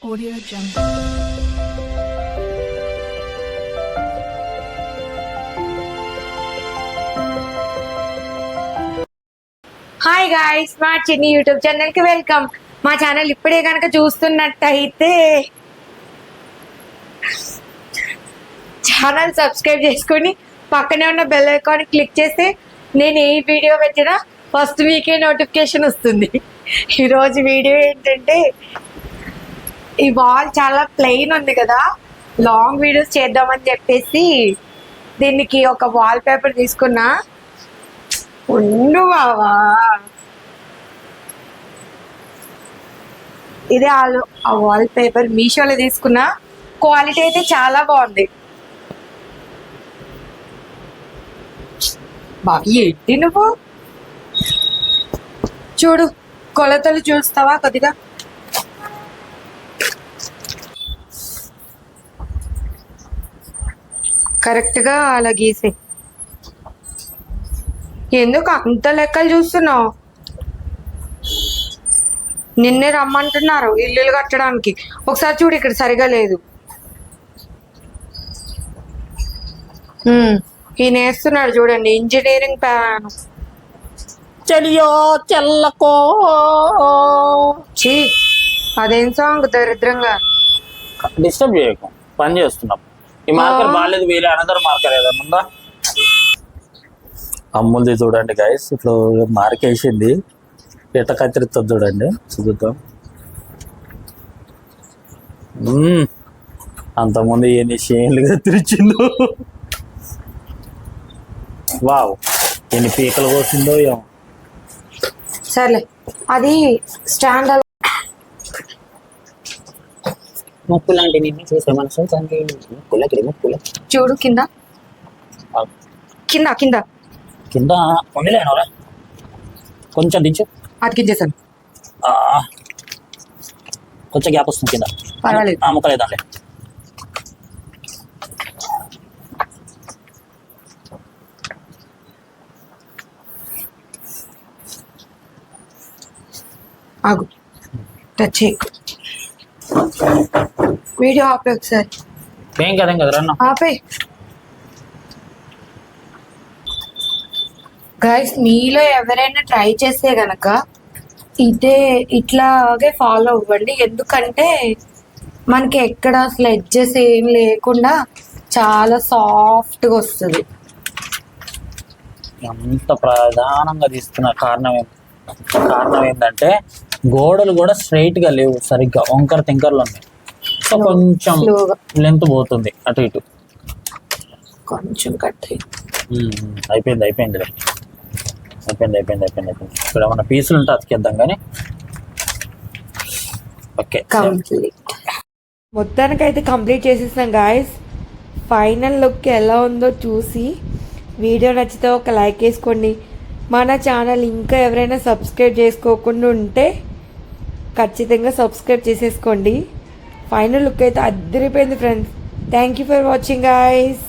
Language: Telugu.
Audio Jungle. హాయ్ గాయ్స్, మా చిన్ని యూట్యూబ్ ఛానల్కి వెల్కమ్. మా ఛానల్ ఇప్పుడే కనుక చూస్తున్నట్టయితే ఛానల్ సబ్స్క్రైబ్ చేసుకొని పక్కనే ఉన్న బెల్ ఐకాన్ క్లిక్ చేస్తే నేను ఏ వీడియో పెట్టినా ఫస్ట్ వీకే నోటిఫికేషన్ వస్తుంది. ఈరోజు వీడియో ఏంటంటే, ఈ వాల్ చాలా ప్లెయిన్ ఉంది కదా, లాంగ్ వీడియోస్ చేద్దామని చెప్పేసి దీనికి ఒక వాల్ పేపర్ తీసుకున్నా. ఉండు బావా, ఇదే ఆ వాల్ పేపర్ మీషోలో తీసుకున్నా. క్వాలిటీ అయితే చాలా బాగుంది. బాబీ ఏంటి నువ్వు? చూడు, కొలతలు చూస్తావా కొద్దిగా? కరెక్ట్గా అలా గీసే. ఎందుకు అంత లెక్కలు చూస్తున్నావు? నిన్నే రమ్మంటున్నారు ఇల్లులు కట్టడానికి. ఒకసారి చూడు, ఇక్కడ సరిగా లేదు. ఈయన వేస్తున్నాడు చూడండి, ఇంజనీరింగ్ ప్లాన్. చెలియో చెల్లకో చీ, అదేం సాంగ్ దరిద్రంగా. డిస్టర్బ్ చేయకు, పని చేస్తున్నాం. ఈ మార్కర్ బాగాలేదు, వేరే అనదర్ మార్కర్ ఏదన్నా ఉందా? అమ్ముల్ది చూడండి గైస్, ఇప్పుడు మార్క్ వేసింది, ఎట్ట కత్తిరిస్తుంది చూడండి, చూద్దాం. అంతకుముందు ఎన్ని షేన్లు కత్తిరించిందో, వావ్, ఎన్ని పీకలు కోసిందో ఏమో. సర్లే, అది స్టాండ్. ముక్కులు అంటే నిన్ను చూసే మనసు ముక్కుల చూడు కింద కింద కింద కింద ఉండలేనరా, కొంచెం దించు. అతికించేసాను. కొంచెం గ్యాప్ వస్తుంది కింద, పర్వాలేదు. ముక్కలేదండి. ఆగు, టచ్ చేయకు. వీడియో ఆపే ఒకసారి. ఏం కదేం కదా రన్న ఆపే. గైస్, మీలో ఎవరైనా ట్రై చేస్తే గనక ఇట్లాగే ఫాలో అవ్వండి. ఎందుకంటే మనకి ఎక్కడ అసలు ఎడ్జెస్ ఏం లేకుండా చాలా సాఫ్ట్గా వస్తుంది. ఎంత ప్రధానంగా తీసుకున్న కారణం ఏంటంటే గోడలు కూడా స్ట్రైట్ గా లేవు, సరిగ్గా వంకర తింకర్లు ఉన్నాయి. సో కొంచెం లెంత్ పోతుంది అటు ఇటు. కొంచెం కట్ అయిపోయింది. ఇక్కడ ఏమన్నా పీసులు ఉంటే అతికేద్దాం కానీ. Okay, complete. మొత్తానికైతే కంప్లీట్ చేసేసాం గాయస్. ఫైనల్ లుక్ ఎలా ఉందో చూసి వీడియో నచ్చితే ఒక లైక్ వేసుకోండి. మన ఛానల్ ఇంకా ఎవరైనా సబ్స్క్రైబ్ చేసుకోకుండా ఉంటే ఖచ్చితంగా సబ్స్క్రైబ్ చేసేసుకోండి. ఫైనల్ లుక్ అయితే అదిరిపోయింది friends. Thank you for watching guys.